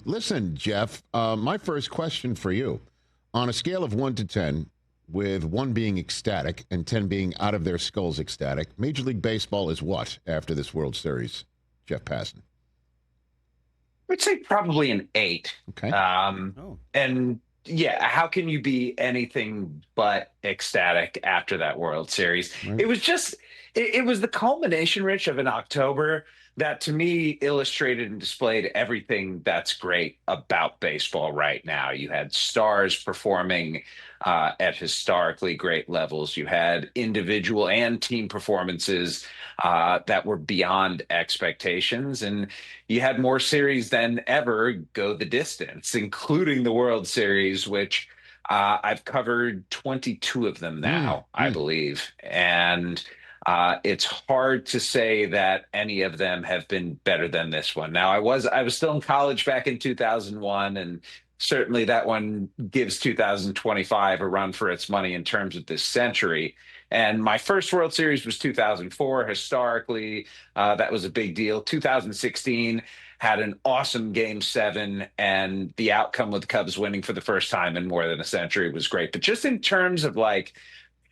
Listen, Jeff, my first question for you. On a scale of 1 to 10, with 1 being ecstatic and 10 being out of their skulls ecstatic, Major League Baseball is what after this World Series, Jeff Passan? I would say probably an 8. Okay. And yeah, how can you be anything but ecstatic after that World Series? Right. It was just, it was the culmination, Rich, of an October that to me illustrated and displayed everything that's great about baseball right now. You had stars performing at historically great levels. You had individual and team performances that were beyond expectations. And you had more series than ever go the distance, including the World Series, which I've covered 22 of them now, I believe. And it's hard to say that any of them have been better than this one. Now, I was still in college back in 2001, and certainly that one gives 2025 a run for its money in terms of this century. And my first World Series was 2004. Historically, that was a big deal. 2016 had an awesome Game 7, and the outcome with the Cubs winning for the first time in more than a century was great. But just in terms of like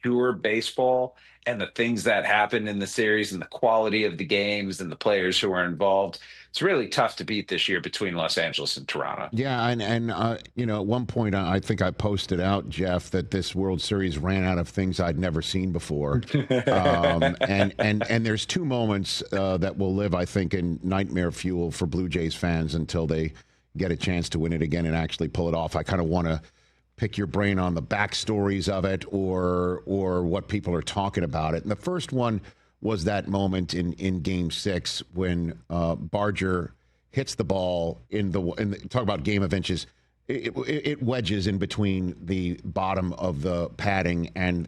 pure baseball and the things that happened in the series and the quality of the games and the players who were involved, it's really tough to beat this year between Los Angeles and Toronto. Yeah, and at one point I think I posted out, Jeff, that this World Series ran out of things I'd never seen before. And there's 2 moments that will live, I think, in nightmare fuel for Blue Jays fans until they get a chance to win it again and actually pull it off. I kind of want to pick your brain on the backstories of it or what people are talking about it. And the first one was that moment in Game 6 when Barger hits the ball in the talk about game of inches. It wedges in between the bottom of the padding and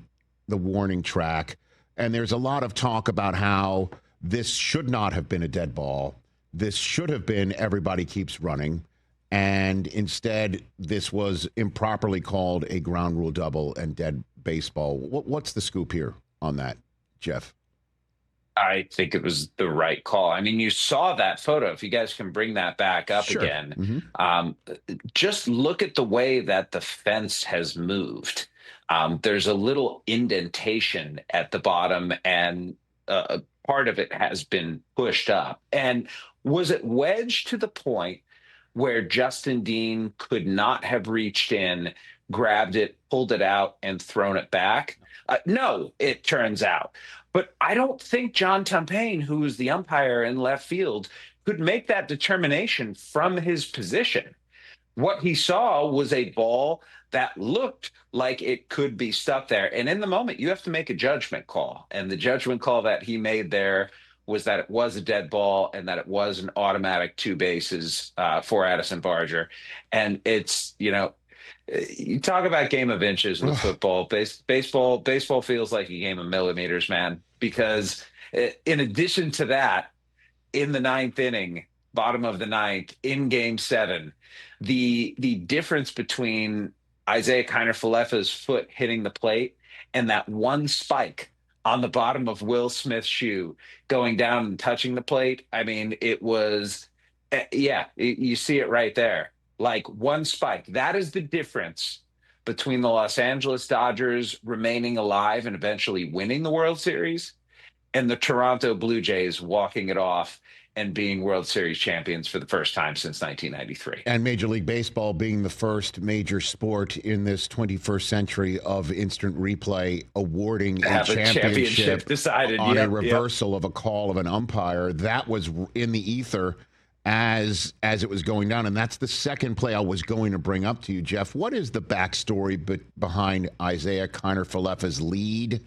the warning track. And there's a lot of talk about how this should not have been a dead ball. This should have been everybody keeps running. And instead, this was improperly called a ground rule double and dead baseball. What's the scoop here on that, Jeff? I think it was the right call. I mean, you saw that photo. If you guys can bring that back up again, just look at the way that the fence has moved. There's a little indentation at the bottom, and part of it has been pushed up. And was it wedged to the point where Justin Dean could not have reached in, grabbed it, pulled it out, and thrown it back? No, it turns out. But I don't think John Tumpain, who was the umpire in left field, could make that determination from his position. What he saw was a ball that looked like it could be stuck there. And in the moment, you have to make a judgment call. And the judgment call that he made there was that it was a dead ball and that it was an automatic 2 bases for Addison Barger. And it's, you talk about game of inches with football. Baseball feels like a game of millimeters, man, because in addition to that, in the 9th inning, bottom of the 9th, in Game 7, the difference between Isaiah Kiner-Falefa's foot hitting the plate and that one spike on the bottom of Will Smith's shoe going down and touching the plate. I mean, it was, you see it right there. Like one spike. That is the difference between the Los Angeles Dodgers remaining alive and eventually winning the World Series and the Toronto Blue Jays walking it off and being World Series champions for the first time since 1993. And Major League Baseball being the first major sport in this 21st century of instant replay, awarding a championship decided on a reversal of a call of an umpire. That was in the ether as it was going down. And that's the second play I was going to bring up to you, Jeff. What is the backstory behind Isaiah Kiner-Falefa's lead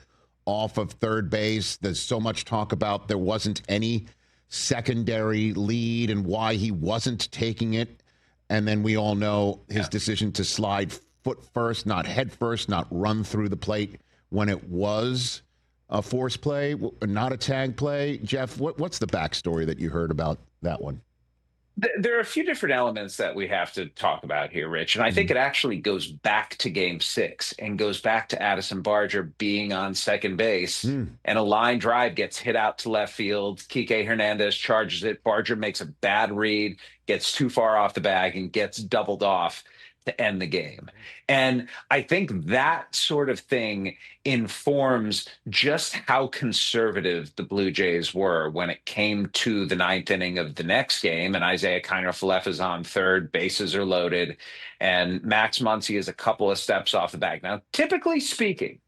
off of third base? There's so much talk about there wasn't any secondary lead and why he wasn't taking it. And then we all know his decision to slide foot first, not head first, not run through the plate when it was a force play, not a tag play. Jeff, what's the backstory that you heard about that one? There are a few different elements that we have to talk about here, Rich. And I think it actually goes back to game 6 and goes back to Addison Barger being on second base. And a line drive gets hit out to left field. Kike Hernandez charges it. Barger makes a bad read, gets too far off the bag, and gets doubled off to end the game. And I think that sort of thing informs just how conservative the Blue Jays were when it came to the 9th inning of the next game. And Isaiah Kiner-Falefa is on third, bases are loaded, and Max Muncy is a couple of steps off the bag. Now, typically speaking,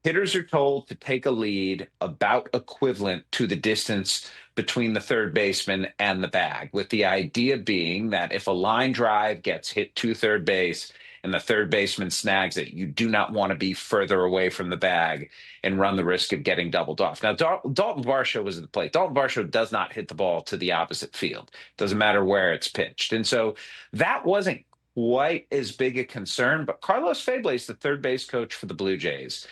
hitters are told to take a lead about equivalent to the distance between the third baseman and the bag, with the idea being that if a line drive gets hit to third base and the third baseman snags it, you do not want to be further away from the bag and run the risk of getting doubled off. Now, Dalton Varsho was at the plate. Dalton Varsho does not hit the ball to the opposite field. Doesn't matter where it's pitched. And so that wasn't quite as big a concern, but Carlos Febles, the third base coach for the Blue Jays,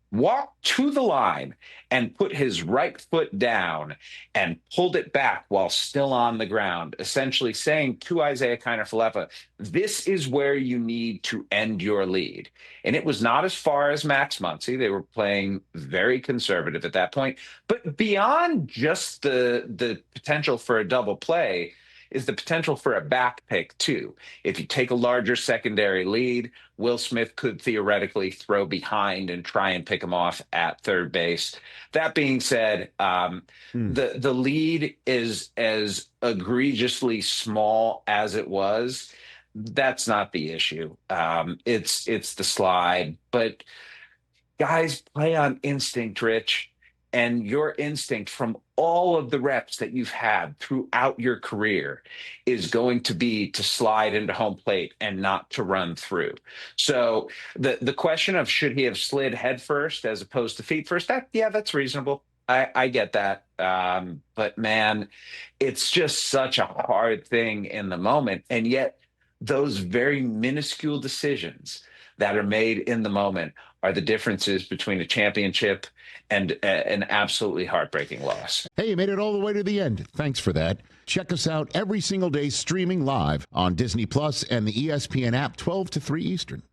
walked to the line and put his right foot down and pulled it back while still on the ground, essentially saying to Isaiah Kiner-Falefa, this is where you need to end your lead. And it was not as far as Max Muncy. They were playing very conservative at that point. But beyond just the potential for a double play is the potential for a back pick, too. If you take a larger secondary lead, Will Smith could theoretically throw behind and try and pick him off at third base. That being said, the lead is as egregiously small as it was. That's not the issue. It's the slide. But guys play on instinct, Rich. And your instinct from all of the reps that you've had throughout your career is going to be to slide into home plate and not to run through. So the question of should he have slid head first as opposed to feet first, that's reasonable. I get that. But man, it's just such a hard thing in the moment. And yet those very minuscule decisions that are made in the moment are the differences between a championship and an absolutely heartbreaking loss. Hey, you made it all the way to the end. Thanks for that. Check us out every single day streaming live on Disney Plus and the ESPN app 12 to 3 Eastern.